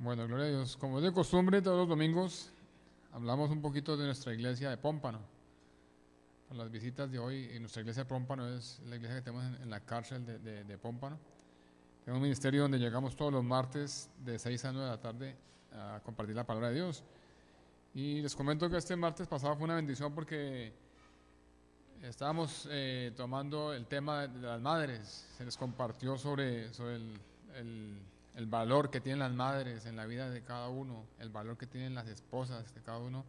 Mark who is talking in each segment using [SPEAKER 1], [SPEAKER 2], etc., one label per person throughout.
[SPEAKER 1] Bueno, gloria a Dios. Como es de costumbre, todos los domingos hablamos un poquito de nuestra iglesia de Pómpano. Para las visitas de hoy, nuestra iglesia de Pómpano es la iglesia que tenemos en la cárcel de Pómpano. Tenemos un ministerio donde llegamos todos los martes de 6 a 9 de la tarde a compartir la palabra de Dios. Y les comento que este martes pasado fue una bendición porque estábamos tomando el tema de las madres. Se les compartió sobre el valor que tienen las madres en la vida de cada uno, el valor que tienen las esposas de cada uno.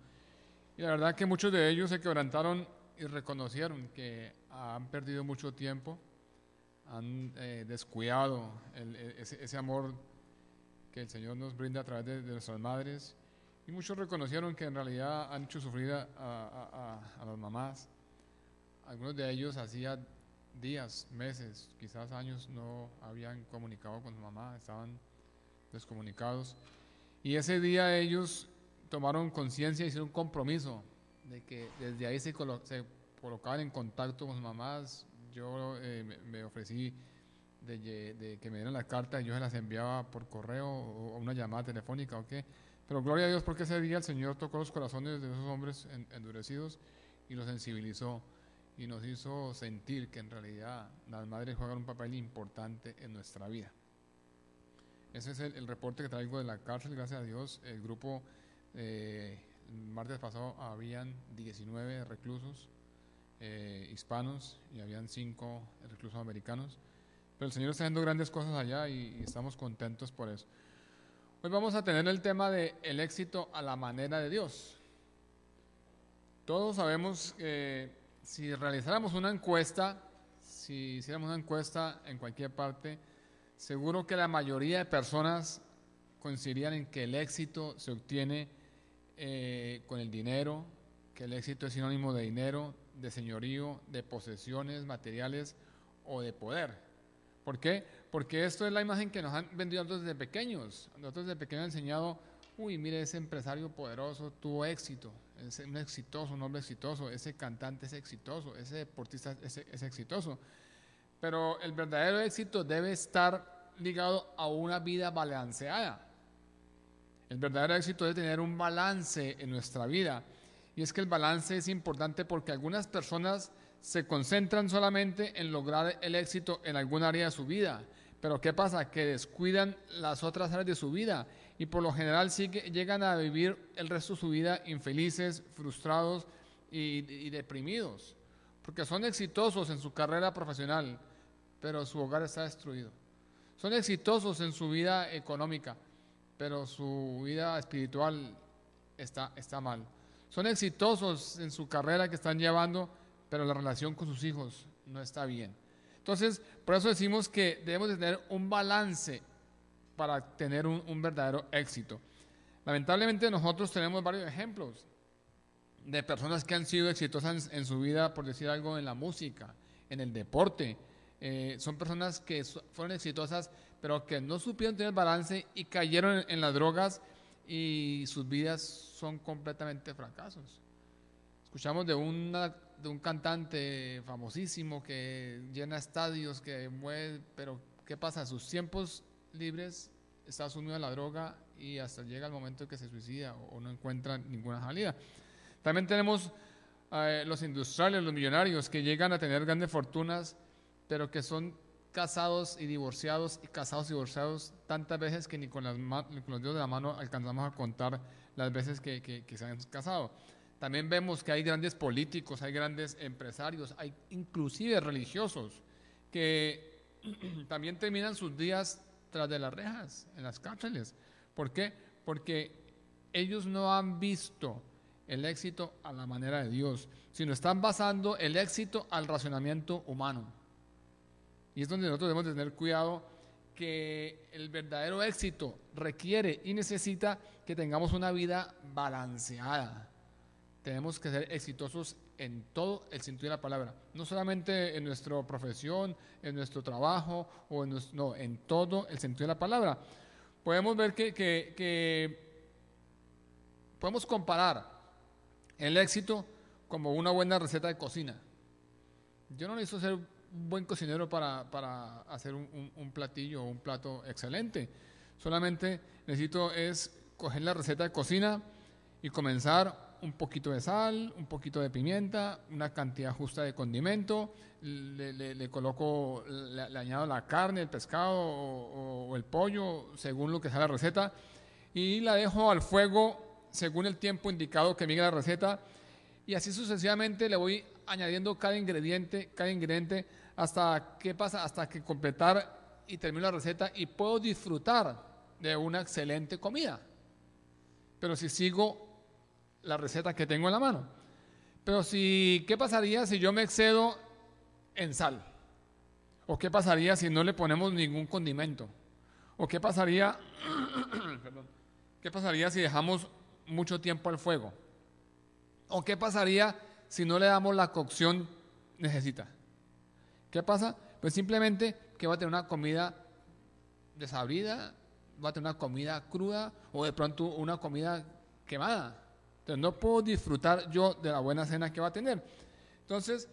[SPEAKER 1] Y la verdad que muchos de ellos se quebrantaron y reconocieron que han perdido mucho tiempo, han descuidado ese amor que el Señor nos brinda a través de nuestras madres. Y muchos reconocieron que en realidad han hecho sufrir a las mamás. Algunos de ellos hacía días, meses, quizás años no habían comunicado con su mamá, estaban descomunicados. Y ese día ellos tomaron conciencia y hicieron un compromiso de que desde ahí se colocaban en contacto con sus mamás. Yo me ofrecí de que me dieran las cartas y yo se las enviaba por correo o una llamada telefónica o qué. Pero gloria a Dios porque ese día el Señor tocó los corazones de esos hombres endurecidos y los sensibilizó y nos hizo sentir que en realidad las madres juegan un papel importante en nuestra vida. Ese es el reporte que traigo de la cárcel, gracias a Dios. El grupo, el martes pasado habían 19 reclusos hispanos y habían 5 reclusos americanos. Pero el Señor está haciendo grandes cosas allá y estamos contentos por eso. Hoy vamos a tener el tema de el éxito a la manera de Dios. Todos sabemos que si realizáramos una encuesta, si hiciéramos una encuesta en cualquier parte, seguro que la mayoría de personas coincidirían en que el éxito se obtiene con el dinero, que el éxito es sinónimo de dinero, de señorío, de posesiones materiales o de poder. ¿Por qué? Porque esto es la imagen que nos han vendido desde pequeños. Nosotros desde pequeños han enseñado, uy, mire, ese empresario poderoso tuvo éxito, es un exitoso, un hombre exitoso, ese cantante es exitoso, ese deportista es exitoso. Pero el verdadero éxito debe estar ligado a una vida balanceada. El verdadero éxito debe tener un balance en nuestra vida. Y es que el balance es importante porque algunas personas se concentran solamente en lograr el éxito en algún área de su vida. Pero ¿qué pasa? Que descuidan las otras áreas de su vida y por lo general llegan a vivir el resto de su vida infelices, frustrados y deprimidos. Porque son exitosos en su carrera profesional, pero su hogar está destruido. Son exitosos en su vida económica, pero su vida espiritual está mal. Son exitosos en su carrera que están llevando, pero la relación con sus hijos no está bien. Entonces, por eso decimos que debemos de tener un balance para tener un verdadero éxito. Lamentablemente nosotros tenemos varios ejemplos de personas que han sido exitosas en su vida, por decir algo, en la música, en el deporte. Son personas que fueron exitosas, pero que no supieron tener balance y cayeron en las drogas y sus vidas son completamente fracasos. Escuchamos de un cantante famosísimo que llena estadios, que mueve, pero ¿qué pasa? Sus tiempos libres está sumido a la droga y hasta llega el momento que se suicida o no encuentra ninguna salida. También tenemos los industriales, los millonarios que llegan a tener grandes fortunas, pero que son casados y divorciados tantas veces que ni con los dedos de la mano alcanzamos a contar las veces que se han casado. También vemos que hay grandes políticos, hay grandes empresarios, hay inclusive religiosos que también terminan sus días tras de las rejas, en las cárceles. ¿Por qué? Porque ellos no han visto el éxito a la manera de Dios, sino están basando el éxito al razonamiento humano. Y es donde nosotros debemos tener cuidado, que el verdadero éxito requiere y necesita que tengamos una vida balanceada. Tenemos que ser exitosos en todo el sentido de la palabra, no solamente en nuestra profesión, en nuestro trabajo, en todo el sentido de la palabra. Podemos ver que podemos comparar el éxito como una buena receta de cocina. Yo no necesito ser un buen cocinero para hacer un platillo o un plato excelente. Solamente necesito es coger la receta de cocina y comenzar un poquito de sal, un poquito de pimienta, una cantidad justa de condimento, le coloco, le añado la carne, el pescado o el pollo, según lo que sea la receta, y la dejo al fuego según el tiempo indicado que me diga la receta, y así sucesivamente le voy añadiendo cada ingrediente, hasta que pasa, hasta que completar y termino la receta y puedo disfrutar de una excelente comida. Pero si sigo la receta que tengo en la mano. Pero ¿qué pasaría si yo me excedo en sal? ¿O qué pasaría si no le ponemos ningún condimento? ¿O qué pasaría, perdón, qué pasaría si dejamos mucho tiempo al fuego? ¿O qué pasaría si no le damos la cocción necesita? ¿Qué pasa? Pues simplemente que va a tener una comida desabrida, va a tener una comida cruda o de pronto una comida quemada. Entonces no puedo disfrutar yo de la buena cena que va a tener. Entonces,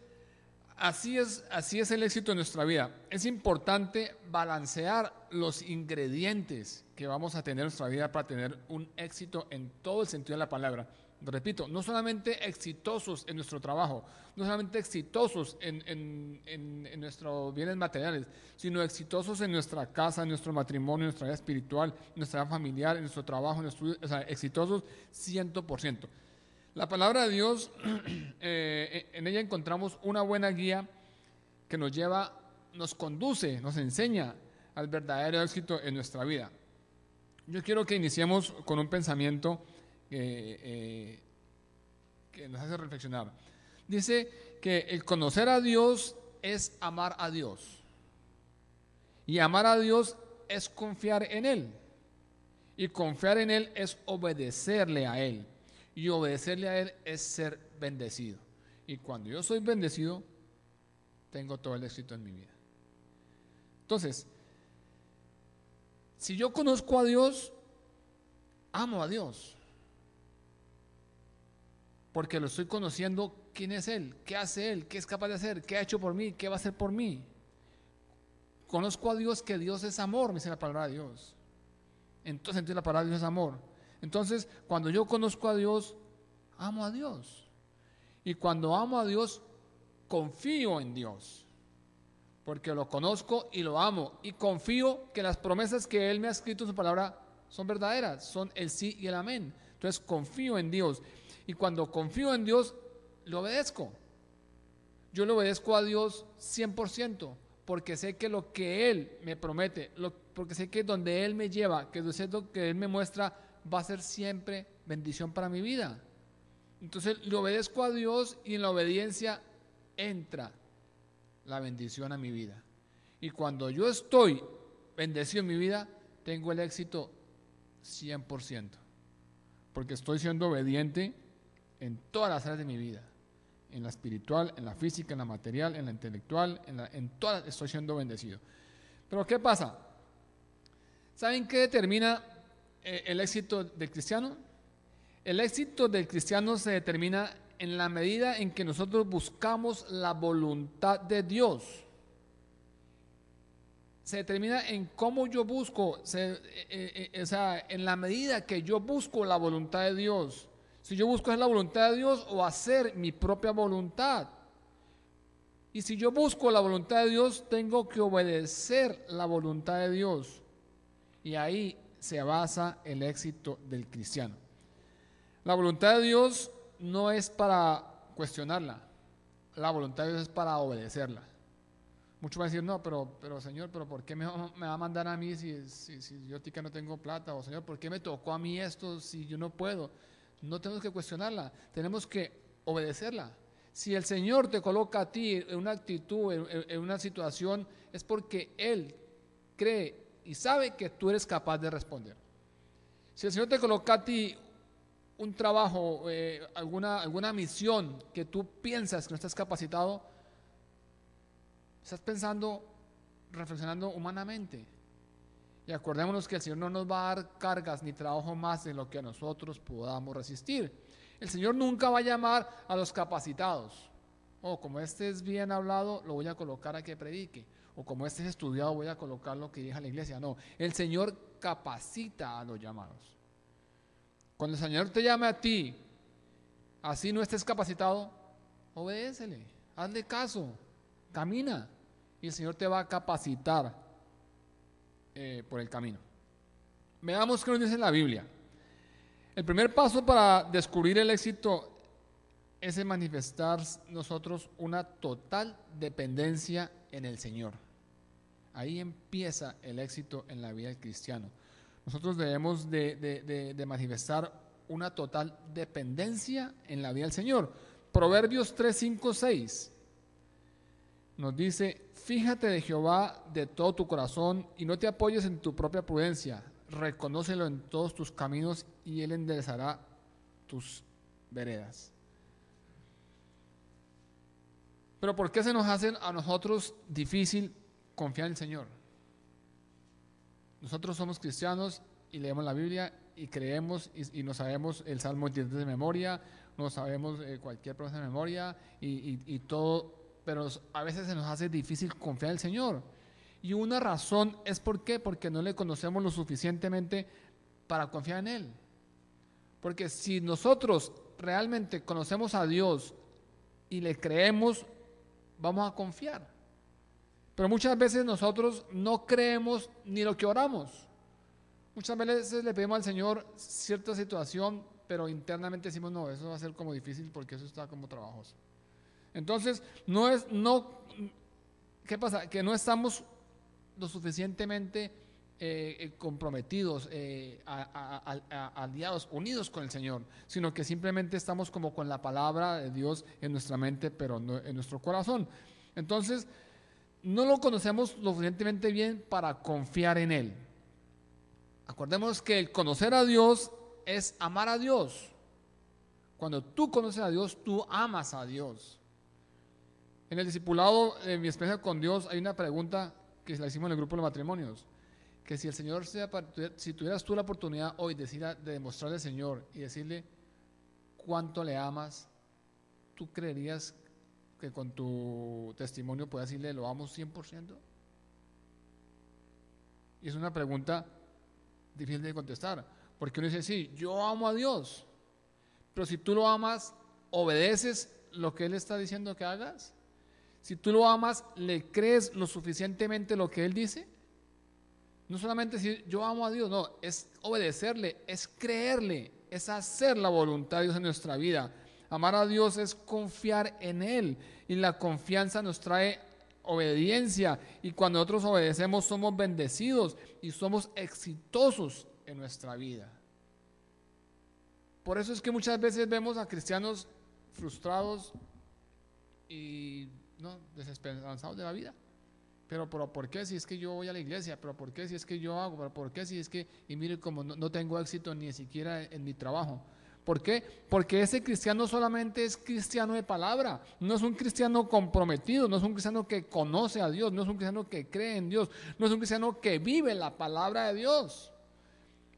[SPEAKER 1] así es el éxito de nuestra vida. Es importante balancear los ingredientes que vamos a tener en nuestra vida para tener un éxito en todo el sentido de la palabra. Repito, no solamente exitosos en nuestro trabajo, no solamente exitosos en nuestros bienes materiales, sino exitosos en nuestra casa, en nuestro matrimonio, en nuestra vida espiritual, en nuestra vida familiar, en nuestro trabajo, o sea, exitosos 100%. La palabra de Dios, en ella encontramos una buena guía que nos lleva, nos conduce, nos enseña al verdadero éxito en nuestra vida. Yo quiero que iniciemos con un pensamiento que nos hace reflexionar. Dice que el conocer a Dios es amar a Dios. Y amar a Dios es confiar en Él. Y confiar en Él es obedecerle a Él. Y obedecerle a Él es ser bendecido. Y cuando yo soy bendecido, tengo todo el éxito en mi vida. Entonces, si yo conozco a Dios, amo a Dios. Porque lo estoy conociendo, quién es Él, qué hace Él, qué es capaz de hacer, qué ha hecho por mí, qué va a hacer por mí. Conozco a Dios, que Dios es amor, me dice la palabra de Dios. Entonces la palabra de Dios es amor. Entonces, cuando yo conozco a Dios, amo a Dios. Y cuando amo a Dios, confío en Dios. Porque lo conozco y lo amo. Y confío que las promesas que Él me ha escrito en su palabra son verdaderas, son el sí y el amén. Entonces confío en Dios. Y cuando confío en Dios, le obedezco. Yo le obedezco a Dios 100%, porque sé que lo que Él me promete, porque sé que donde Él me lleva, que lo que Él me muestra, va a ser siempre bendición para mi vida. Entonces le obedezco a Dios y en la obediencia entra la bendición a mi vida. Y cuando yo estoy bendecido en mi vida, tengo el éxito 100%, porque estoy siendo obediente en todas las áreas de mi vida, en la espiritual, en la física, en la material, en la intelectual, en todas estoy siendo bendecido. Pero ¿qué pasa? ¿Saben qué determina el éxito del cristiano? El éxito del cristiano se determina en la medida en que nosotros buscamos la voluntad de Dios. Se determina en cómo yo busco, o sea, en la medida que yo busco la voluntad de Dios. Si yo busco la voluntad de Dios o hacer mi propia voluntad. Y si yo busco la voluntad de Dios, tengo que obedecer la voluntad de Dios. Y ahí se basa el éxito del cristiano. La voluntad de Dios no es para cuestionarla. La voluntad de Dios es para obedecerla. Muchos van a decir, no, pero Señor, ¿pero por qué me va a mandar a mí si yo tica no tengo plata? O Señor, ¿por qué me tocó a mí esto si yo no puedo? No tenemos que cuestionarla, tenemos que obedecerla. Si el Señor te coloca a ti en una actitud, en una situación, es porque Él cree y sabe que tú eres capaz de responder. Si el Señor te coloca a ti un trabajo, alguna misión que tú piensas que no estás capacitado, estás pensando, reflexionando humanamente. Y acordémonos que el Señor no nos va a dar cargas ni trabajo más de lo que nosotros podamos resistir. El Señor nunca va a llamar a los capacitados. Como este es bien hablado, lo voy a colocar a que predique. o como este es estudiado voy a colocar lo que diga la iglesia. No, el Señor capacita a los llamados. Cuando el Señor te llame a ti, así no estés capacitado, obedécele, hazle caso, camina y el Señor te va a capacitar por el camino. Veamos qué nos dice la Biblia. El primer paso para descubrir el éxito es en manifestar nosotros una total dependencia en el Señor. Ahí empieza el éxito en la vida del cristiano. Nosotros debemos de manifestar una total dependencia en la vida del Señor. Proverbios 3, 5, 6 nos dice: fíjate de Jehová de todo tu corazón y no te apoyes en tu propia prudencia. Reconócelo en todos tus caminos y Él enderezará tus veredas. Pero ¿por qué se nos hace a nosotros difícil confiar en el Señor? Nosotros somos cristianos y leemos la Biblia y creemos y nos sabemos el Salmo 83 de memoria, nos sabemos cualquier promesa de memoria y todo, pero a veces se nos hace difícil confiar en el Señor. Y una razón es ¿por qué? Porque no le conocemos lo suficientemente para confiar en Él. Porque si nosotros realmente conocemos a Dios y le creemos, vamos a confiar. Pero muchas veces nosotros no creemos ni lo que oramos. Muchas veces le pedimos al Señor cierta situación, pero internamente decimos, no, eso va a ser como difícil porque eso está como trabajoso. Entonces, ¿qué pasa? Que no estamos lo suficientemente comprometidos, aliados, unidos con el Señor, sino que simplemente estamos como con la palabra de Dios en nuestra mente, pero no en nuestro corazón. Entonces, no lo conocemos lo suficientemente bien para confiar en Él. Acordemos que el conocer a Dios es amar a Dios. Cuando tú conoces a Dios, tú amas a Dios. En el discipulado, en mi experiencia con Dios, hay una pregunta que la hicimos en el grupo de los matrimonios, que si el Señor si tuvieras tú la oportunidad hoy de demostrarle al Señor y decirle cuánto le amas, ¿tú creerías que con tu testimonio puedas decirle lo amo 100%? Y es una pregunta difícil de contestar, porque uno dice, sí, yo amo a Dios, pero si tú lo amas, ¿obedeces lo que Él está diciendo que hagas? Si tú lo amas, ¿le crees lo suficientemente lo que Él dice? No solamente decir yo amo a Dios, no, es obedecerle, es creerle, es hacer la voluntad de Dios en nuestra vida. Amar a Dios es confiar en Él, y la confianza nos trae obediencia, y cuando nosotros obedecemos somos bendecidos y somos exitosos en nuestra vida. Por eso es que muchas veces vemos a cristianos frustrados y desesperanzados de la vida. Pero ¿por qué si es que yo voy a la iglesia? ¿Pero por qué si es que yo hago? ¿Pero por qué si es que, y mire como no tengo éxito ni siquiera en mi trabajo? ¿Por qué? Porque ese cristiano solamente es cristiano de palabra, no es un cristiano comprometido, no es un cristiano que conoce a Dios, no es un cristiano que cree en Dios, no es un cristiano que vive la palabra de Dios.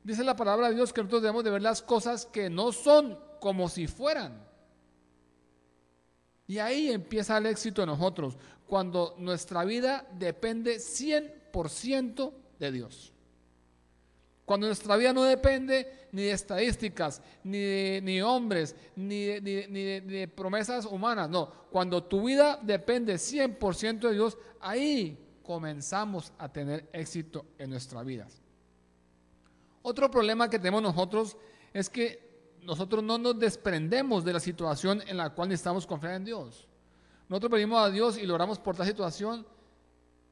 [SPEAKER 1] Dice la palabra de Dios que nosotros debemos de ver las cosas que no son como si fueran. Y ahí empieza el éxito de nosotros, cuando nuestra vida depende 100% de Dios. Cuando nuestra vida no depende ni de estadísticas, ni de hombres, ni de promesas humanas, no. Cuando tu vida depende 100% de Dios, ahí comenzamos a tener éxito en nuestra vida. Otro problema que tenemos nosotros es que nosotros no nos desprendemos de la situación en la cual necesitamos confiar en Dios. Nosotros pedimos a Dios y lo oramos por tal situación,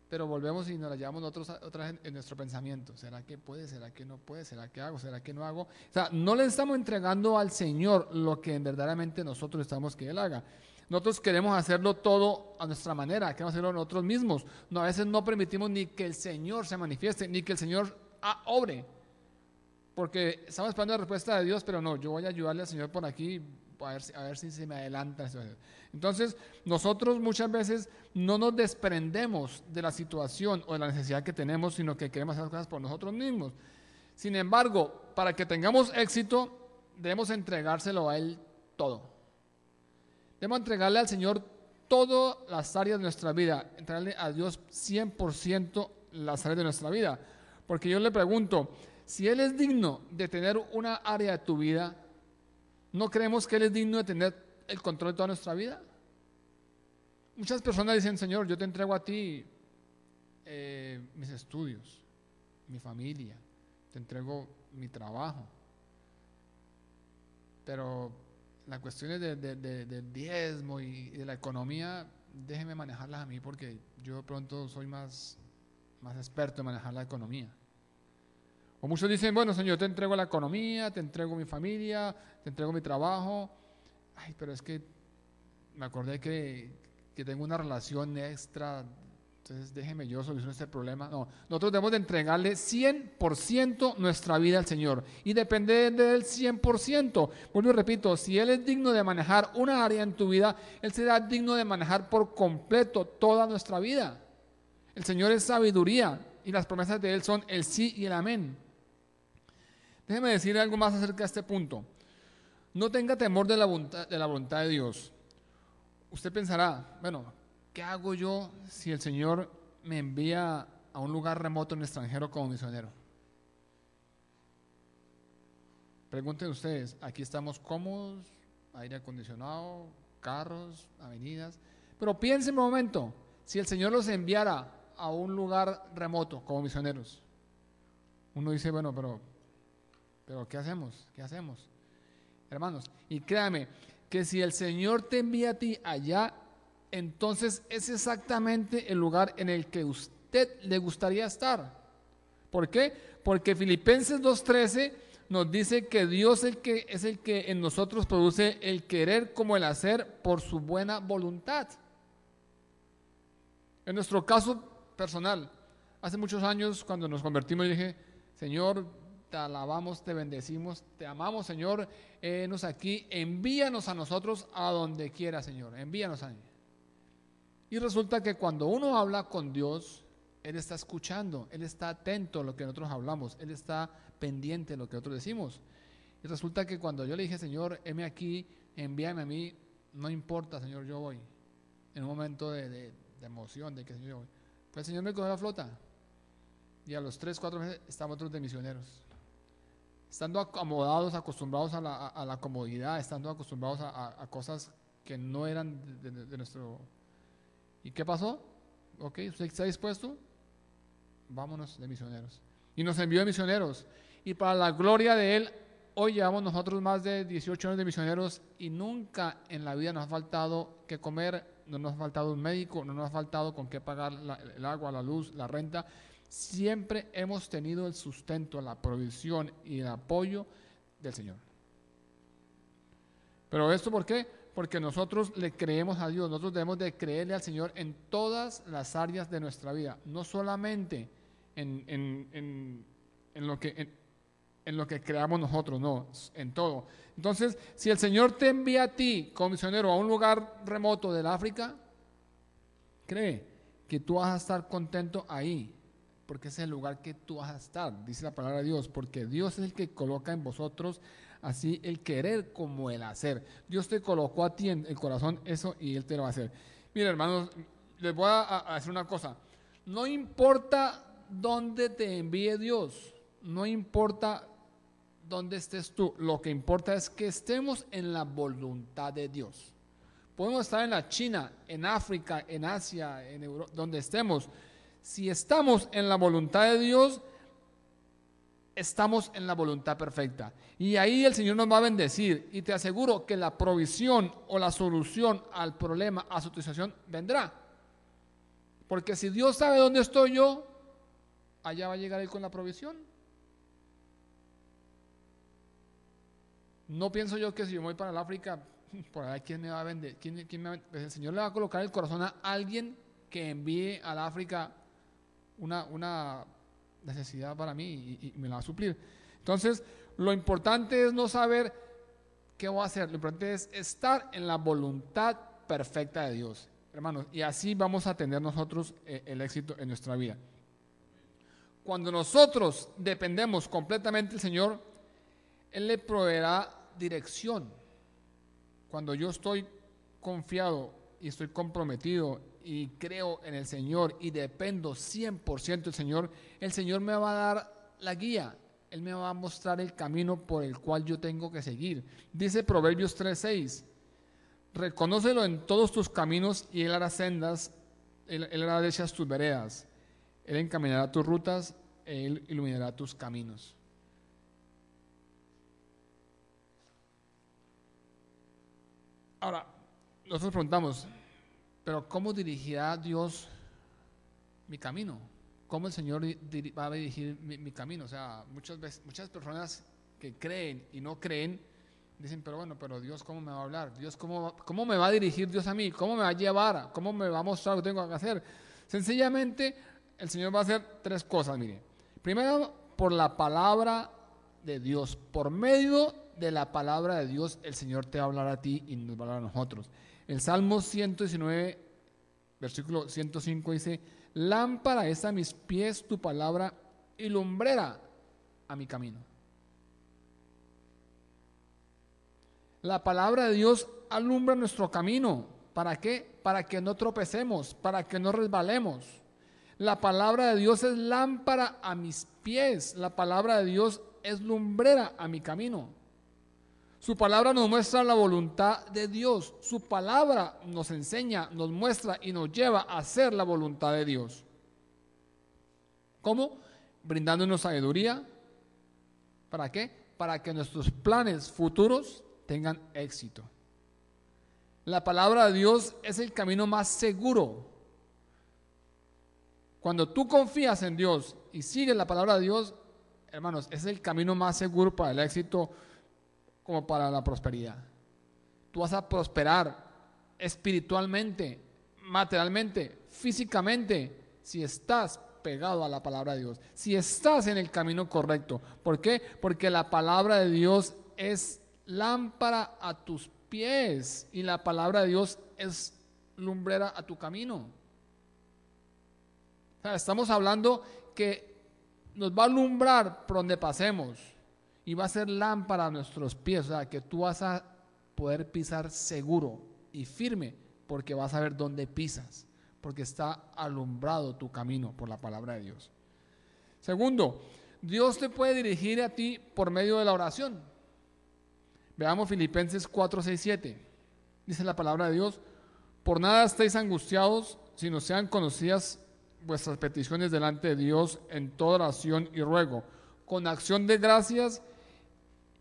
[SPEAKER 1] pero volvemos y nos la llevamos nosotros otra vez en nuestro pensamiento. ¿Será que puede? ¿Será que no puede? ¿Será que hago? ¿Será que no hago? O sea, no le estamos entregando al Señor lo que verdaderamente nosotros estamos que Él haga. Nosotros queremos hacerlo todo a nuestra manera, queremos hacerlo nosotros mismos. No, a veces no permitimos ni que el Señor se manifieste, ni que el Señor obre. Porque estamos esperando la respuesta de Dios, pero no, yo voy a ayudarle al Señor por aquí, a ver si se me adelanta. Entonces, nosotros muchas veces no nos desprendemos de la situación o de la necesidad que tenemos, sino que queremos hacer las cosas por nosotros mismos. Sin embargo, para que tengamos éxito, debemos entregárselo a Él todo. Debemos entregarle al Señor todas las áreas de nuestra vida, entregarle a Dios 100% las áreas de nuestra vida. Porque yo le pregunto, si Él es digno de tener una área de tu vida, ¿no creemos que Él es digno de tener el control de toda nuestra vida? Muchas personas dicen, Señor, yo te entrego a ti mis estudios, mi familia, te entrego mi trabajo. Pero las cuestiones del diezmo y de la economía, déjeme manejarlas a mí porque yo de pronto soy más experto en manejar la economía. O muchos dicen, bueno, Señor, te entrego la economía, te entrego mi familia, te entrego mi trabajo. Ay, pero es que me acordé que tengo una relación extra, entonces déjeme yo solucionar este problema. No, nosotros debemos de entregarle 100% nuestra vida al Señor y depender de Él 100%. Vuelvo y repito, si Él es digno de manejar una área en tu vida, Él será digno de manejar por completo toda nuestra vida. El Señor es sabiduría y las promesas de Él son el sí y el amén. Déjeme decir algo más acerca de este punto. No tenga temor de la voluntad de Dios. Usted pensará, bueno, ¿qué hago yo si el Señor me envía a un lugar remoto en el extranjero como misionero? Pregunten ustedes, aquí estamos cómodos, aire acondicionado, carros, avenidas, pero piensen un momento, si el Señor los enviara a un lugar remoto como misioneros, uno dice, bueno, pero ¿qué hacemos? ¿Qué hacemos? Hermanos, y créame, que si el Señor te envía a ti allá, entonces es exactamente el lugar en el que usted le gustaría estar. ¿Por qué? Porque Filipenses 2:13 nos dice que Dios es el que en nosotros produce el querer como el hacer por su buena voluntad. En nuestro caso personal, hace muchos años cuando nos convertimos, dije, Señor, te alabamos, te bendecimos, te amamos, Señor, nos aquí, envíanos a nosotros a donde quiera, Señor, envíanos a mí. Y resulta que cuando uno habla con Dios, Él está escuchando, Él está atento a lo que nosotros hablamos, Él está pendiente de lo que nosotros decimos. Y resulta que cuando yo le dije, Señor, heme aquí, envíame a mí, no importa, Señor, yo voy. En un momento de emoción, de que Señor, yo voy. Pues el Señor me cogió la flota. Y a los 3-4 meses estamos otros de misioneros. Estando acomodados, acostumbrados a la comodidad, estando acostumbrados a cosas que no eran de nuestro... ¿Y qué pasó? Ok, ¿usted está dispuesto? Vámonos de misioneros. Y nos envió de misioneros. Y para la gloria de Él, hoy llevamos nosotros más de 18 años de misioneros y nunca en la vida nos ha faltado qué comer, no nos ha faltado un médico, no nos ha faltado con qué pagar el agua, la luz, la renta. Siempre hemos tenido el sustento, la provisión y el apoyo del Señor. ¿Pero esto por qué? Porque nosotros le creemos a Dios, nosotros debemos de creerle al Señor en todas las áreas de nuestra vida, no solamente en lo que creamos nosotros, no, en todo. Entonces, si el Señor te envía a ti como misionero a un lugar remoto del África, cree que tú vas a estar contento ahí, porque es el lugar que tú vas a estar, dice la palabra de Dios, porque Dios es el que coloca en vosotros así el querer como el hacer. Dios te colocó a ti en el corazón eso y Él te lo va a hacer. Mira, hermanos, les voy a decir una cosa. No importa dónde te envíe Dios, no importa dónde estés tú, lo que importa es que estemos en la voluntad de Dios. Podemos estar en la China, en África, en Asia, en Europa, donde estemos. Si estamos en la voluntad de Dios, estamos en la voluntad perfecta. Y ahí el Señor nos va a bendecir. Y te aseguro que la provisión o la solución al problema, a su situación, vendrá. Porque si Dios sabe dónde estoy yo, allá va a llegar Él con la provisión. No pienso yo que si yo me voy para el África, por ahí ¿quién me va a vender? El Señor le va a colocar el corazón a alguien que envíe al África una necesidad para mí y me la va a suplir. Entonces, lo importante es no saber qué voy a hacer, lo importante es estar en la voluntad perfecta de Dios, hermanos, y así vamos a tener nosotros el éxito en nuestra vida. Cuando nosotros dependemos completamente del Señor, Él le proveerá dirección. Cuando yo estoy confiado y estoy comprometido y creo en el Señor y dependo 100% del Señor, el Señor me va a dar la guía. Él me va a mostrar el camino por el cual yo tengo que seguir. Dice Proverbios 3:6, reconócelo en todos tus caminos y Él hará sendas, Él hará derechas tus veredas. Él encaminará tus rutas, Él iluminará tus caminos. Ahora, nosotros preguntamos, pero ¿cómo dirigirá Dios mi camino? ¿Cómo el Señor va a dirigir mi camino? O sea, muchas personas que creen y no creen dicen, pero bueno, pero Dios, ¿cómo me va a hablar? Dios, ¿cómo me va a dirigir Dios a mí? ¿Cómo me va a llevar? ¿Cómo me va a mostrar lo que tengo que hacer? Sencillamente, el Señor va a hacer tres cosas, mire. Primero, por la palabra de Dios. Por medio de la palabra de Dios, el Señor te va a hablar a ti y nos va a hablar a nosotros. El Salmo 119, versículo 105 dice, lámpara es a mis pies tu palabra y lumbrera a mi camino. La palabra de Dios alumbra nuestro camino. ¿Para qué? Para que no tropecemos, para que no resbalemos. La palabra de Dios es lámpara a mis pies. La palabra de Dios es lumbrera a mi camino. Su palabra nos muestra la voluntad de Dios. Su palabra nos enseña, nos muestra y nos lleva a hacer la voluntad de Dios. ¿Cómo? Brindándonos sabiduría. ¿Para qué? Para que nuestros planes futuros tengan éxito. La palabra de Dios es el camino más seguro. Cuando tú confías en Dios y sigues la palabra de Dios, hermanos, es el camino más seguro para el éxito como para la prosperidad. Tú vas a prosperar espiritualmente, materialmente, físicamente, si estás pegado a la palabra de Dios, si estás en el camino correcto. ¿Por qué? Porque la palabra de Dios es lámpara a tus pies y la palabra de Dios es lumbrera a tu camino. O sea, estamos hablando que nos va a alumbrar por donde pasemos y va a ser lámpara a nuestros pies, o sea, que tú vas a poder pisar seguro y firme porque vas a ver dónde pisas, porque está alumbrado tu camino por la palabra de Dios. Segundo, Dios te puede dirigir a ti por medio de la oración. Veamos Filipenses 4, 6, 7. Dice la palabra de Dios, por nada estéis angustiados, sino sean conocidas vuestras peticiones delante de Dios en toda oración y ruego, con acción de gracias,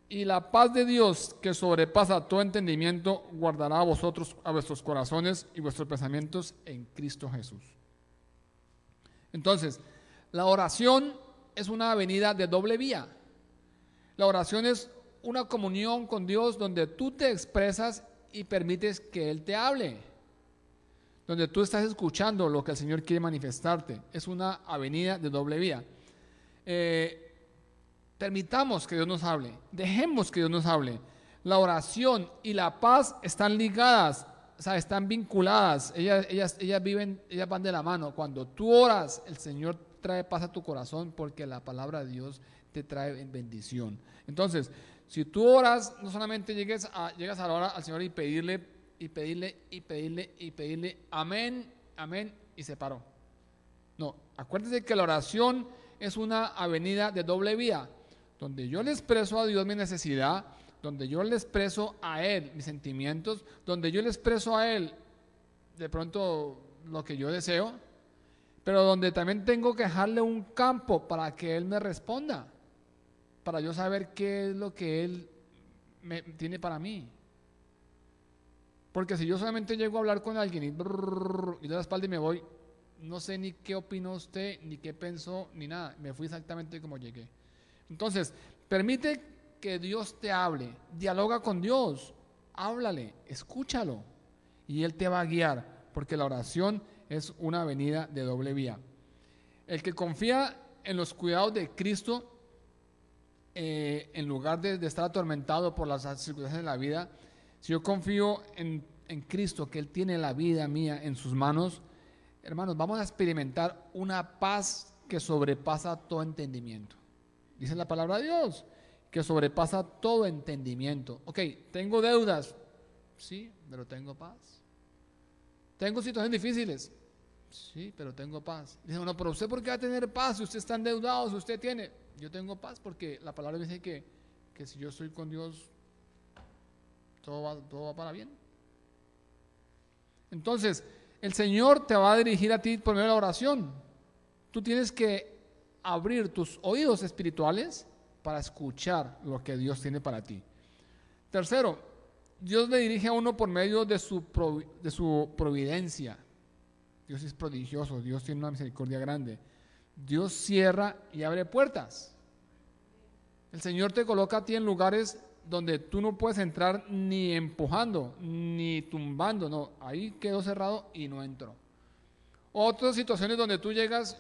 [SPEAKER 1] y la paz de Dios, que sobrepasa todo entendimiento, guardará a vosotros, a vuestros corazones y vuestros pensamientos en Cristo Jesús. Entonces, la oración es una avenida de doble vía. La oración es una comunión con Dios donde tú te expresas y permites que Él te hable, donde tú estás escuchando lo que el Señor quiere manifestarte. Es una avenida de doble vía. Permitamos que Dios nos hable, dejemos que Dios nos hable. La oración y la paz están ligadas, o sea, están vinculadas, ellas van de la mano. Cuando tú oras, el Señor trae paz a tu corazón porque la palabra de Dios te trae bendición. Entonces, si tú oras, no solamente llegas a la hora al Señor y pedirle, amén, amén, y se paró. No, acuérdese que la oración es una avenida de doble vía, donde yo le expreso a Dios mi necesidad, donde yo le expreso a Él mis sentimientos, donde yo le expreso a Él de pronto lo que yo deseo, pero donde también tengo que dejarle un campo para que Él me responda, para yo saber qué es lo que Él tiene para mí. Porque si yo solamente llego a hablar con alguien y doy la espalda y me voy, no sé ni qué opinó usted, ni qué pensó, ni nada. Me fui exactamente como llegué. Entonces, permite que Dios te hable, dialoga con Dios, háblale, escúchalo y Él te va a guiar, porque la oración es una avenida de doble vía. El que confía en los cuidados de Cristo, en lugar de estar atormentado por las circunstancias de la vida, si yo confío en Cristo, que Él tiene la vida mía en sus manos, hermanos, vamos a experimentar una paz que sobrepasa todo entendimiento. Dice la palabra de Dios, que sobrepasa todo entendimiento. Ok, tengo deudas, sí, pero tengo paz. Tengo situaciones difíciles. Sí, pero tengo paz. Dice, bueno, pero usted, ¿por qué va a tener paz si usted está endeudado, si usted tiene? Yo tengo paz porque la palabra dice que si yo estoy con Dios, todo va para bien. Entonces, el Señor te va a dirigir a ti por medio de la oración. Tú tienes que abrir tus oídos espirituales para escuchar lo que Dios tiene para ti. Tercero, Dios le dirige a uno por medio de su providencia. Dios es prodigioso, Dios tiene una misericordia grande. Dios cierra y abre puertas. El Señor te coloca a ti en lugares donde tú no puedes entrar ni empujando, ni tumbando, no, ahí quedó cerrado y no entró. Otras situaciones donde tú llegas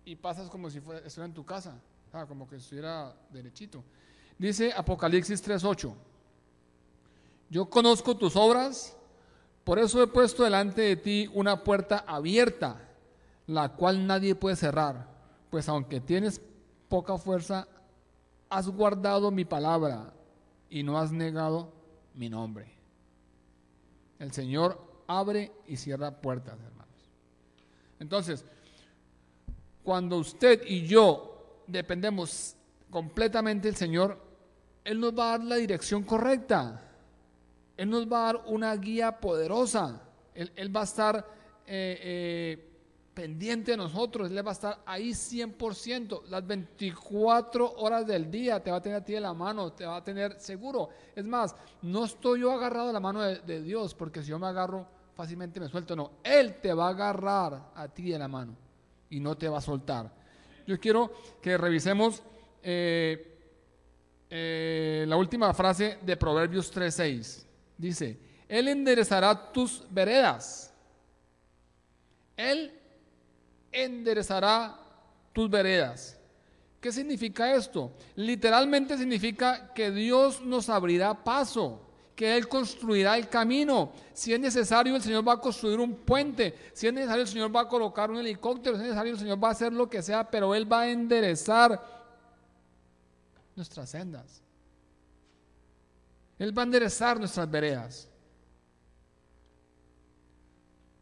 [SPEAKER 1] y pasas como si estuviera en tu casa, como que estuviera derechito. Dice Apocalipsis 3:8, yo conozco tus obras, por eso he puesto delante de ti una puerta abierta, la cual nadie puede cerrar, pues aunque tienes poca fuerza, has guardado mi palabra y no has negado mi nombre. El Señor abre y cierra puertas, hermanos. Entonces, cuando usted y yo dependemos completamente del Señor, Él nos va a dar la dirección correcta. Él nos va a dar una guía poderosa. Él va a estar pendiente de nosotros. Él va a estar ahí 100%. Las 24 horas del día te va a tener a ti de la mano, te va a tener seguro. Es más, no estoy yo agarrado de la mano de Dios, porque si yo me agarro fácilmente me suelto. No, Él te va a agarrar a ti de la mano y no te va a soltar. Yo quiero que revisemos la última frase de Proverbios 3:6. Dice, Él enderezará tus veredas. Él enderezará tus veredas. ¿Qué significa esto? Literalmente significa que Dios nos abrirá paso, que Él construirá el camino. Si es necesario, el Señor va a construir un puente. Si es necesario, el Señor va a colocar un helicóptero. Si es necesario, el Señor va a hacer lo que sea, pero Él va a enderezar nuestras sendas. Él va a enderezar nuestras veredas.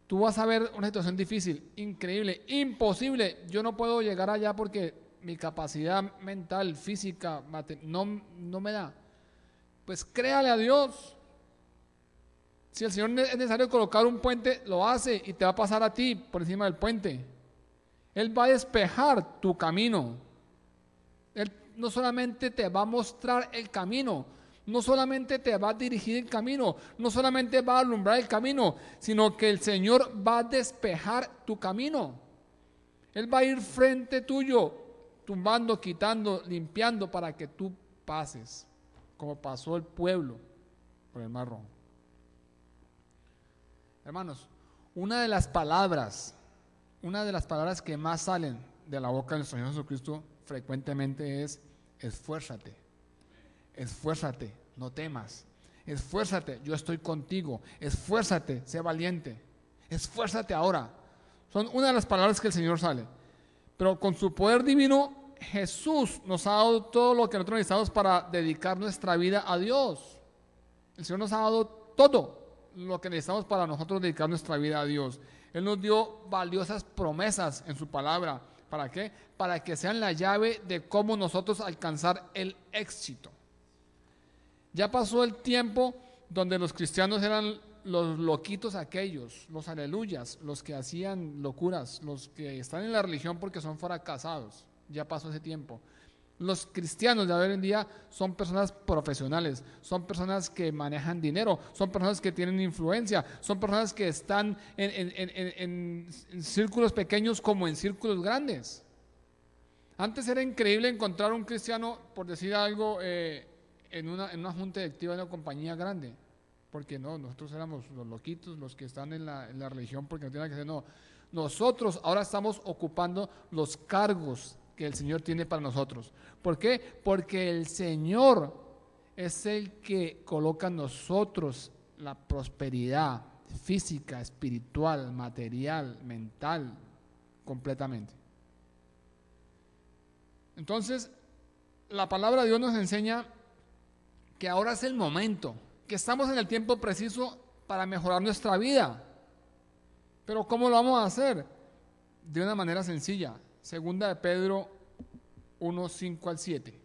[SPEAKER 1] Tú vas a ver una situación difícil, increíble, imposible. Yo no puedo llegar allá porque mi capacidad mental, física, no me da. Pues créale a Dios. Si el Señor es necesario colocar un puente, lo hace y te va a pasar a ti por encima del puente. Él va a despejar tu camino. Él no solamente te va a mostrar el camino, no solamente te va a dirigir el camino, no solamente va a alumbrar el camino, sino que el Señor va a despejar tu camino. Él va a ir frente tuyo, tumbando, quitando, limpiando para que tú pases, como pasó el pueblo por el Mar Rojo. Hermanos, una de las palabras que más salen de la boca de nuestro Señor Jesucristo frecuentemente es: esfuérzate. Esfuérzate, no temas. Esfuérzate, yo estoy contigo. Esfuérzate, sé valiente. Esfuérzate ahora. Son una de las palabras que el Señor sale. Pero con su poder divino, Jesús nos ha dado todo lo que nosotros necesitamos para dedicar nuestra vida a Dios. El Señor nos ha dado todo lo que necesitamos para nosotros dedicar nuestra vida a Dios. Él nos dio valiosas promesas en su palabra. ¿Para qué? Para que sean la llave de cómo nosotros alcanzar el éxito. Ya pasó el tiempo donde los cristianos eran los loquitos aquellos, los aleluyas, los que hacían locuras, los que están en la religión porque son fracasados. Ya pasó ese tiempo. Los cristianos de hoy en día son personas profesionales, son personas que manejan dinero, son personas que tienen influencia, son personas que están en círculos pequeños como en círculos grandes. Antes era increíble encontrar un cristiano, por decir algo, en una junta directiva de una compañía grande, porque no, nosotros éramos los loquitos, los que están en la religión porque no tienen que ser. No, nosotros ahora estamos ocupando los cargos que el Señor tiene para nosotros. ¿Por qué? Porque el Señor es el que coloca en nosotros la prosperidad física, espiritual, material, mental, completamente. Entonces, la palabra de Dios nos enseña que ahora es el momento, que estamos en el tiempo preciso para mejorar nuestra vida. Pero ¿cómo lo vamos a hacer? De una manera sencilla. Segunda de Pedro 1, 5 al 7.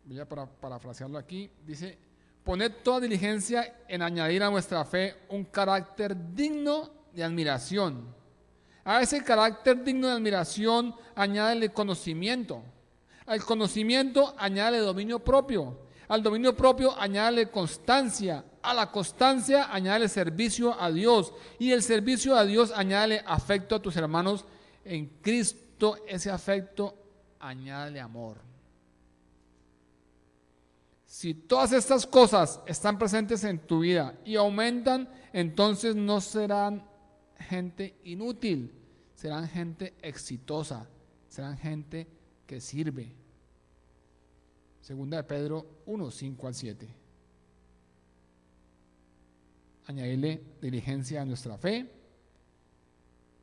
[SPEAKER 1] Voy a parafrasearlo aquí. Dice: poned toda diligencia en añadir a nuestra fe un carácter digno de admiración. A ese carácter digno de admiración añádele conocimiento. Al conocimiento añádele dominio propio. Al dominio propio añádele constancia. A la constancia añádele servicio a Dios. Y el servicio a Dios añádele afecto a tus hermanos en Cristo. Ese afecto añádele amor. Si todas estas cosas están presentes en tu vida y aumentan, entonces no serán gente inútil, serán gente exitosa, serán gente que sirve. Segunda de Pedro 1, 5 al 7. Añadirle diligencia a nuestra fe,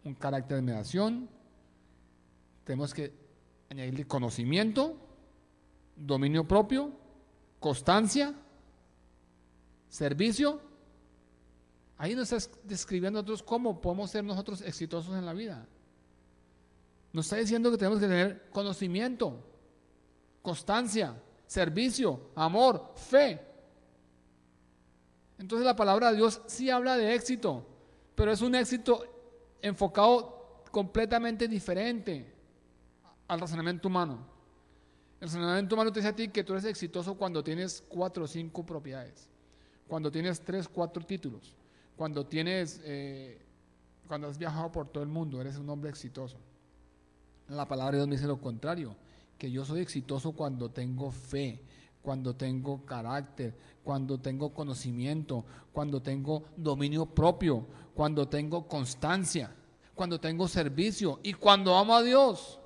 [SPEAKER 1] un carácter de admiración. Tenemos que añadirle conocimiento, dominio propio, constancia, servicio. Ahí nos está describiendo a nosotros cómo podemos ser nosotros exitosos en la vida. Nos está diciendo que tenemos que tener conocimiento, constancia, servicio, amor, fe. Entonces la palabra de Dios sí habla de éxito, pero es un éxito enfocado completamente diferente al razonamiento humano. El razonamiento humano te dice a ti que tú eres exitoso cuando tienes 4 o 5 propiedades, cuando tienes 3 o 4 títulos, cuando has viajado por todo el mundo, eres un hombre exitoso. La palabra de Dios me dice lo contrario, que yo soy exitoso cuando tengo fe, cuando tengo carácter, cuando tengo conocimiento, cuando tengo dominio propio, cuando tengo constancia, cuando tengo servicio y cuando amo a Dios.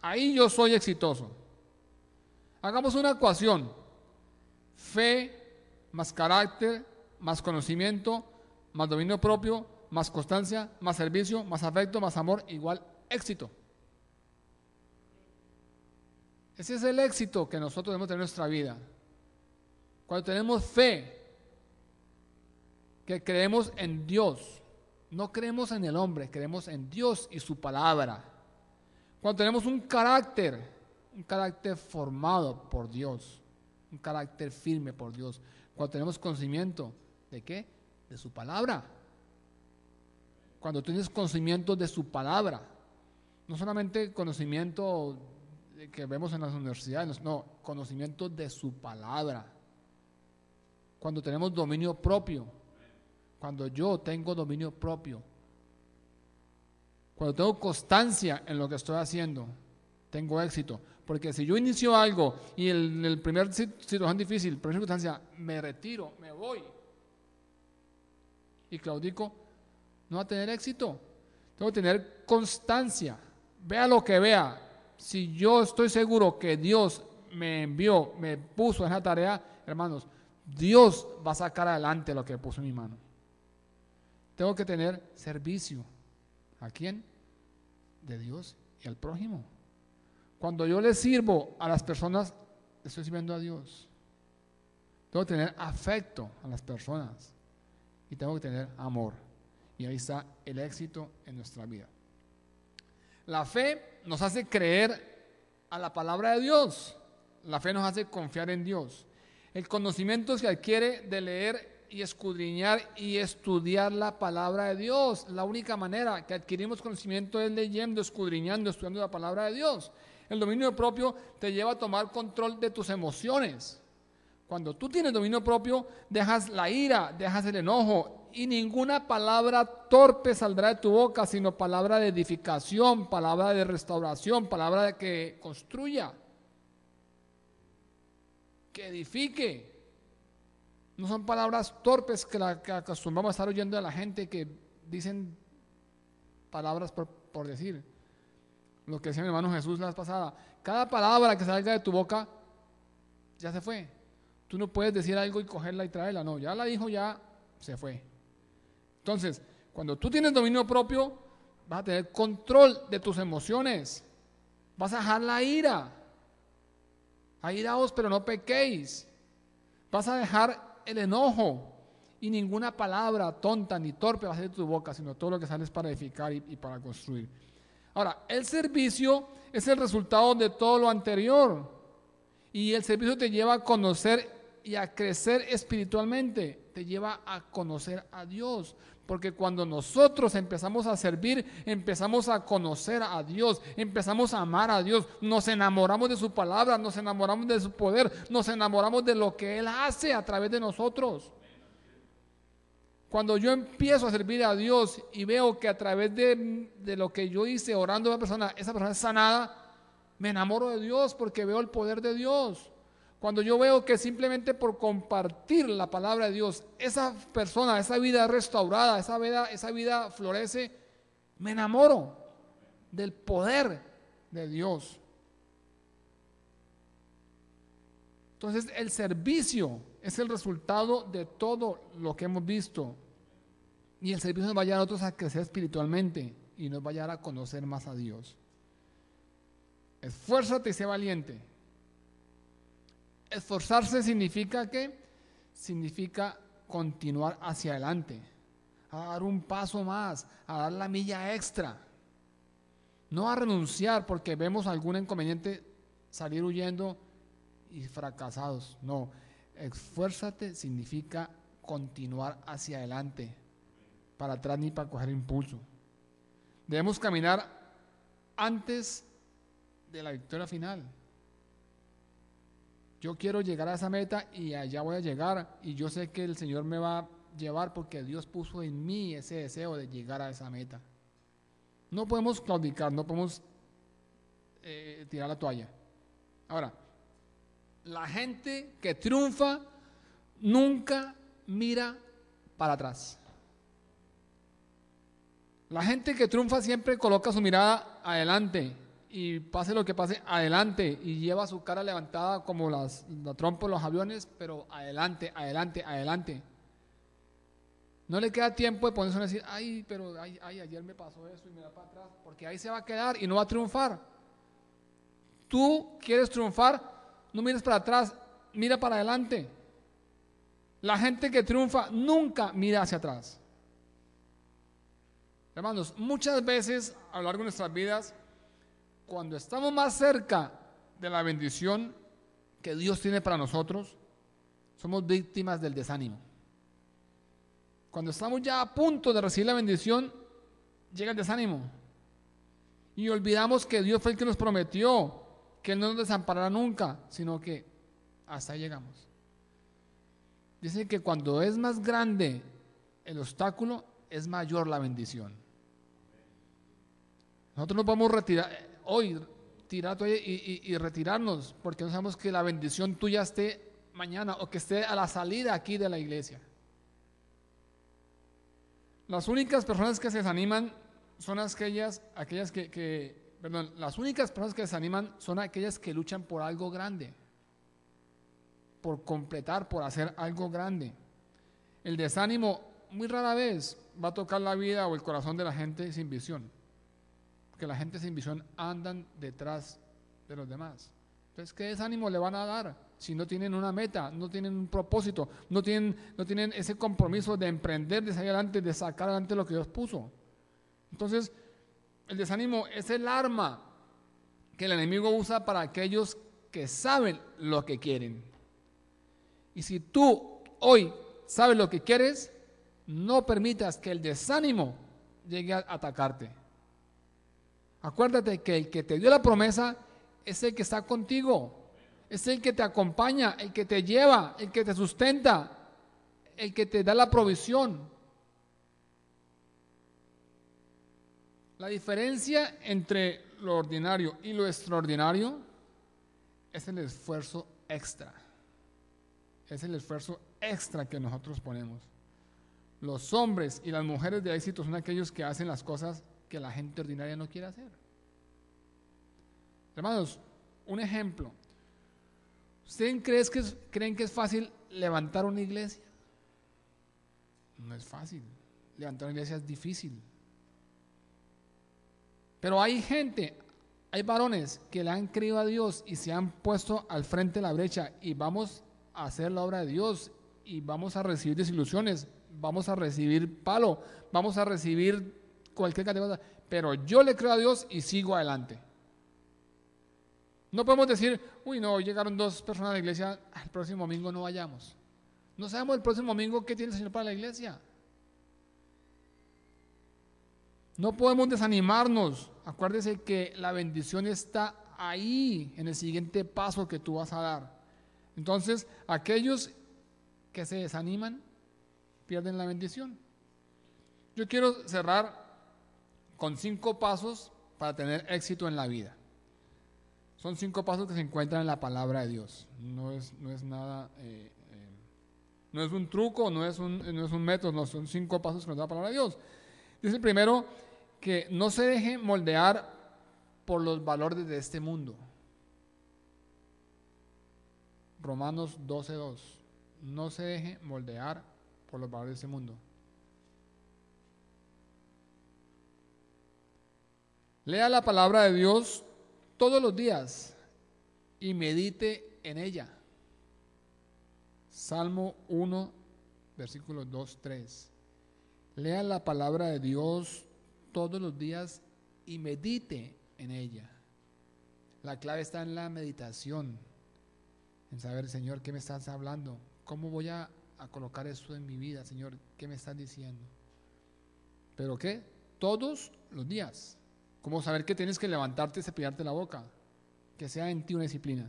[SPEAKER 1] Ahí yo soy exitoso. Hagamos una ecuación: fe más carácter, más conocimiento, más dominio propio, más constancia, más servicio, más afecto, más amor, igual éxito. Ese es el éxito que nosotros debemos tener en nuestra vida. Cuando tenemos fe, que creemos en Dios, no creemos en el hombre, creemos en Dios y su palabra. Cuando tenemos un carácter formado por Dios, un carácter firme por Dios. Cuando tenemos conocimiento, ¿de qué? De su palabra. Cuando tienes conocimiento de su palabra, no solamente conocimiento que vemos en las universidades, no, conocimiento de su palabra. Cuando tenemos dominio propio, cuando yo tengo dominio propio, cuando tengo constancia en lo que estoy haciendo, tengo éxito. Porque si yo inicio algo y en el primer situación difícil, primera circunstancia, me retiro, me voy y claudico, no va a tener éxito. Tengo que tener constancia. Vea lo que vea. Si yo estoy seguro que Dios me envió, me puso en esa tarea, hermanos, Dios va a sacar adelante lo que puso en mi mano. Tengo que tener servicio. ¿A quién? De Dios y al prójimo. Cuando yo le sirvo a las personas, estoy sirviendo a Dios. Tengo que tener afecto a las personas y tengo que tener amor. Y ahí está el éxito en nuestra vida. La fe nos hace creer a la palabra de Dios. La fe nos hace confiar en Dios. El conocimiento se adquiere de leer y escudriñar y estudiar la palabra de Dios. La única manera que adquirimos conocimiento es leyendo, escudriñando, estudiando la palabra de Dios. El dominio propio te lleva a tomar control de tus emociones. Cuando tú tienes dominio propio, dejas la ira, dejas el enojo y ninguna palabra torpe saldrá de tu boca, sino palabra de edificación, palabra de restauración, palabra que construya, que edifique. No son palabras torpes que acostumbramos a estar oyendo de la gente que dicen palabras por decir. Lo que decía mi hermano Jesús la vez pasada, cada palabra que salga de tu boca ya se fue. Tú no puedes decir algo y cogerla y traerla, no, ya la dijo, ya se fue. Entonces, cuando tú tienes dominio propio, vas a tener control de tus emociones, vas a dejar la ira. Airaos, pero no pequéis. Vas a dejar el enojo. Y ninguna palabra tonta ni torpe va a salir de tu boca, sino todo lo que sale es para edificar y para construir. Ahora, el servicio es el resultado de todo lo anterior. Y el servicio te lleva a conocer y a crecer espiritualmente. Te lleva a conocer a Dios. Porque cuando nosotros empezamos a servir, empezamos a conocer a Dios, empezamos a amar a Dios, nos enamoramos de su palabra, nos enamoramos de su poder, nos enamoramos de lo que Él hace a través de nosotros. Cuando yo empiezo a servir a Dios y veo que a través de lo que yo hice orando a una persona, esa persona es sanada, me enamoro de Dios porque veo el poder de Dios. Cuando yo veo que simplemente por compartir la palabra de Dios, esa persona, esa vida restaurada, esa vida florece, me enamoro del poder de Dios. Entonces el servicio es el resultado de todo lo que hemos visto. Y el servicio nos va a llevar a nosotros a crecer espiritualmente y nos va a llevar a conocer más a Dios. Esfuérzate y sé valiente. Esforzarse significa ¿qué? Significa continuar hacia adelante, a dar un paso más, a dar la milla extra. No a renunciar porque vemos algún inconveniente, salir huyendo y fracasados. No, esfuérzate significa continuar hacia adelante, para atrás ni para coger impulso. Debemos caminar antes de la victoria final. Yo quiero llegar a esa meta y allá voy a llegar y yo sé que el Señor me va a llevar porque Dios puso en mí ese deseo de llegar a esa meta. No podemos claudicar, no podemos tirar la toalla. Ahora, la gente que triunfa nunca mira para atrás. La gente que triunfa siempre coloca su mirada adelante y pase lo que pase, adelante, y lleva su cara levantada como la trompa de los aviones, pero adelante, adelante, adelante. No le queda tiempo de ponerse a decir, pero ayer me pasó eso y me da para atrás, porque ahí se va a quedar y no va a triunfar. Tú quieres triunfar, no mires para atrás, mira para adelante. La gente que triunfa nunca mira hacia atrás. Hermanos, muchas veces a lo largo de nuestras vidas, cuando estamos más cerca de la bendición que Dios tiene para nosotros, somos víctimas del desánimo. Cuando estamos ya a punto de recibir la bendición, llega el desánimo. Y olvidamos que Dios fue el que nos prometió que Él no nos desamparará nunca, sino que hasta ahí llegamos. Dice que cuando es más grande el obstáculo, es mayor la bendición. Nosotros no podemos tirar y retirarnos, porque no sabemos que la bendición tuya esté mañana o que esté a la salida aquí de la iglesia. Las únicas personas que se desaniman son las únicas personas que se desaniman son aquellas que luchan por algo grande, por completar, por hacer algo grande. El desánimo muy rara vez va a tocar la vida o el corazón de la gente sin visión, porque la gente sin visión andan detrás de los demás. Entonces, ¿qué desánimo le van a dar si no tienen una meta, no tienen un propósito, no tienen ese compromiso de emprender, de salir adelante, de sacar adelante lo que Dios puso? Entonces, el desánimo es el arma que el enemigo usa para aquellos que saben lo que quieren. Y si tú hoy sabes lo que quieres, no permitas que el desánimo llegue a atacarte. Acuérdate que el que te dio la promesa es el que está contigo, es el que te acompaña, el que te lleva, el que te sustenta, el que te da la provisión. La diferencia entre lo ordinario y lo extraordinario es el esfuerzo extra. Es el esfuerzo extra que nosotros ponemos. Los hombres y las mujeres de éxito son aquellos que hacen las cosas que la gente ordinaria no quiere hacer. Hermanos, un ejemplo. ¿Ustedes creen que es fácil levantar una iglesia? No es fácil. Levantar una iglesia es difícil. Pero hay varones que le han creído a Dios y se han puesto al frente de la brecha y vamos a hacer la obra de Dios y vamos a recibir desilusiones, vamos a recibir palo, vamos a recibir cualquier cantidad de cosas, pero yo le creo a Dios y sigo adelante. No podemos decir, uy, no, llegaron 2 personas a la iglesia, el próximo domingo no vayamos. No sabemos el próximo domingo qué tiene el Señor para la iglesia. No podemos desanimarnos. Acuérdese que la bendición está ahí, en el siguiente paso que tú vas a dar. Entonces, aquellos que se desaniman, pierden la bendición. Yo quiero cerrar con 5 pasos para tener éxito en la vida. Son 5 pasos que se encuentran en la palabra de Dios. No es nada, no es un truco, no es un método, no, son 5 pasos que nos da la palabra de Dios. Dice el primero, que no se deje moldear por los valores de este mundo. Romanos 12:2. No se deje moldear por los valores de este mundo. Lea la palabra de Dios todos los días y medite en ella. Salmo 1, versículos 2-3. Lea la palabra de Dios todos los días y medite en ella. La clave está en la meditación, en saber, Señor, ¿qué me estás hablando? ¿Cómo voy a colocar eso en mi vida, Señor? ¿Qué me estás diciendo? ¿Pero qué? Todos los días. ¿Cómo saber que tienes que levantarte y cepillarte la boca? Que sea en ti una disciplina.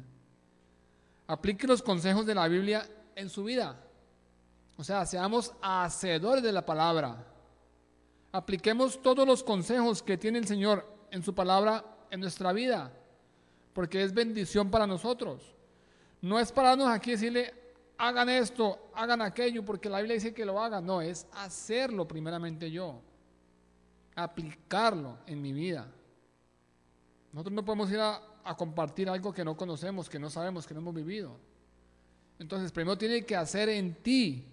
[SPEAKER 1] Aplique los consejos de la Biblia en su vida. O sea, seamos hacedores de la palabra. Apliquemos todos los consejos que tiene el Señor en su palabra en nuestra vida, porque es bendición para nosotros. No es pararnos aquí y decirle, hagan esto, hagan aquello, porque la Biblia dice que lo hagan. No, es hacerlo primeramente yo, aplicarlo en mi vida. Nosotros no podemos ir a compartir algo que no conocemos, que no sabemos, que no hemos vivido. Entonces, primero tiene que hacer en ti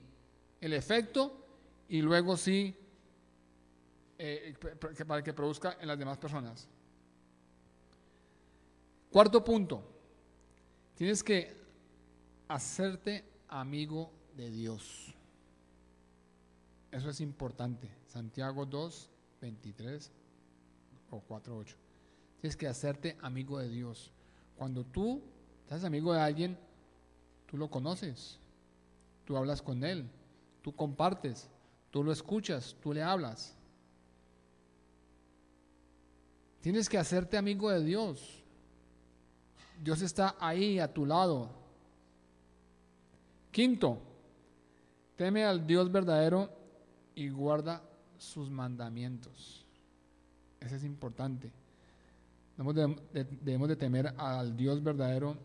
[SPEAKER 1] el efecto y luego sí para que produzca en las demás personas. Cuarto punto, tienes que hacerte amigo de Dios. Eso es importante. Santiago 2, 23 o 4, 8. Tienes que hacerte amigo de Dios. Cuando tú te haces amigo de alguien, tú lo conoces, tú hablas con él, tú compartes, tú lo escuchas, tú le hablas. Tienes que hacerte amigo de Dios. Dios está ahí a tu lado. Quinto, teme al Dios verdadero y guarda sus mandamientos. Eso es importante. Debemos de temer al Dios verdadero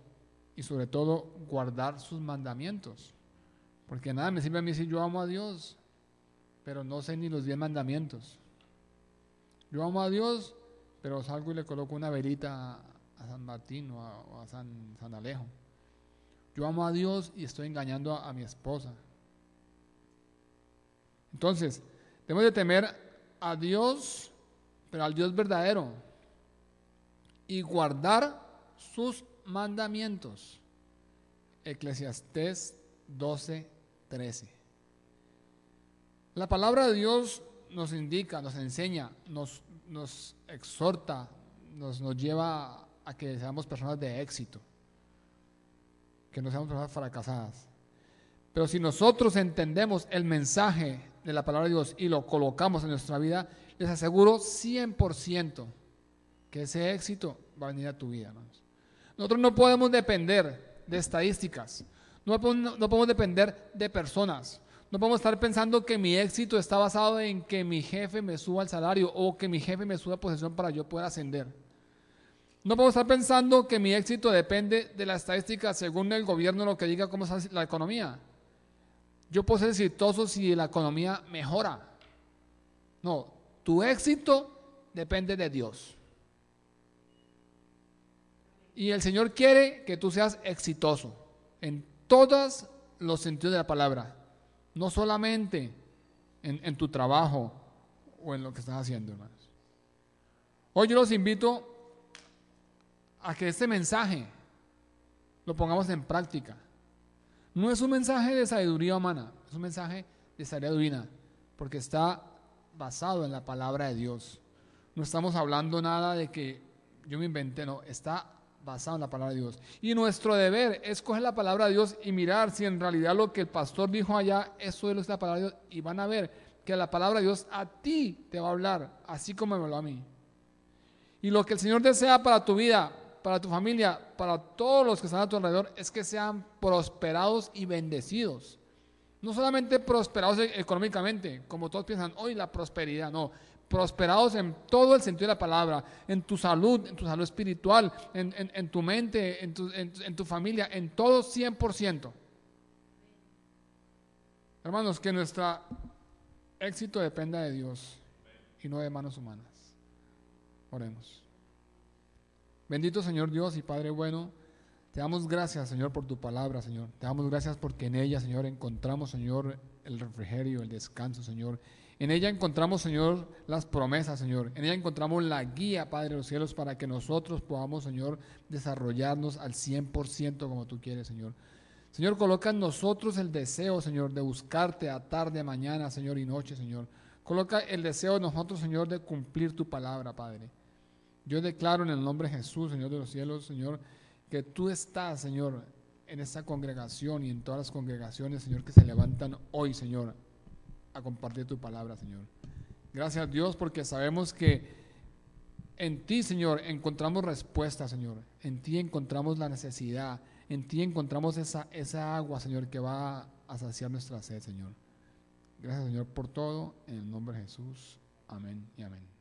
[SPEAKER 1] y sobre todo guardar sus mandamientos. Porque nada me sirve a mí si yo amo a Dios, pero no sé ni los 10 mandamientos. Yo amo a Dios, pero salgo y le coloco una velita a San Martín o a San Alejo. Yo amo a Dios y estoy engañando a mi esposa. Entonces, debemos de temer a Dios, pero al Dios verdadero, y guardar sus mandamientos. Eclesiastés 12:13. La palabra de Dios nos indica, nos enseña, nos exhorta, nos lleva a que seamos personas de éxito, que no seamos personas fracasadas. Pero si nosotros entendemos el mensaje de la palabra de Dios y lo colocamos en nuestra vida, les aseguro 100% que ese éxito va a venir a tu vida, hermanos. Nosotros no podemos depender de estadísticas, no podemos depender de personas, no podemos estar pensando que mi éxito está basado en que mi jefe me suba el salario o que mi jefe me suba posición para yo poder ascender. No podemos estar pensando que mi éxito depende de la estadística según el gobierno lo que diga cómo está la economía. Yo puedo ser exitoso si la economía mejora. No, tu éxito depende de Dios. Y el Señor quiere que tú seas exitoso en todos los sentidos de la palabra, no solamente en tu trabajo o en lo que estás haciendo, hermanos. Hoy yo los invito a que este mensaje lo pongamos en práctica, No es un mensaje de sabiduría humana, es un mensaje de sabiduría divina, porque está basado en la palabra de Dios. No estamos hablando nada de que yo me inventé, no, está basado en la palabra de Dios. Y nuestro deber es coger la palabra de Dios y mirar si en realidad lo que el pastor dijo allá, eso es la palabra de Dios, y van a ver que la palabra de Dios a ti te va a hablar, así como me habló a mí. Y lo que el Señor desea para tu vida, para tu familia, para todos los que están a tu alrededor, es que sean prosperados y bendecidos. No solamente prosperados económicamente, como todos piensan, hoy la prosperidad, no. Prosperados en todo el sentido de la palabra, en tu salud espiritual, en tu mente, en tu familia, en todo 100%. Hermanos, que nuestro éxito dependa de Dios y no de manos humanas. Oremos. Bendito Señor Dios y Padre bueno, te damos gracias, Señor, por tu palabra, Señor. Te damos gracias porque en ella, Señor, encontramos, Señor, el refrigerio, el descanso, Señor. En ella encontramos, Señor, las promesas, Señor. En ella encontramos la guía, Padre de los cielos, para que nosotros podamos, Señor, desarrollarnos al 100% como tú quieres, Señor. Señor, coloca en nosotros el deseo, Señor, de buscarte a tarde, mañana, Señor, y noche, Señor. Coloca el deseo de nosotros, Señor, de cumplir tu palabra, Padre. Yo declaro en el nombre de Jesús, Señor de los cielos, Señor, que tú estás, Señor, en esta congregación y en todas las congregaciones, Señor, que se levantan hoy, Señor, a compartir tu palabra, Señor. Gracias, Dios, porque sabemos que en ti, Señor, encontramos respuesta, Señor. En ti encontramos la necesidad. En ti encontramos esa agua, Señor, que va a saciar nuestra sed, Señor. Gracias, Señor, por todo. En el nombre de Jesús. Amén y amén.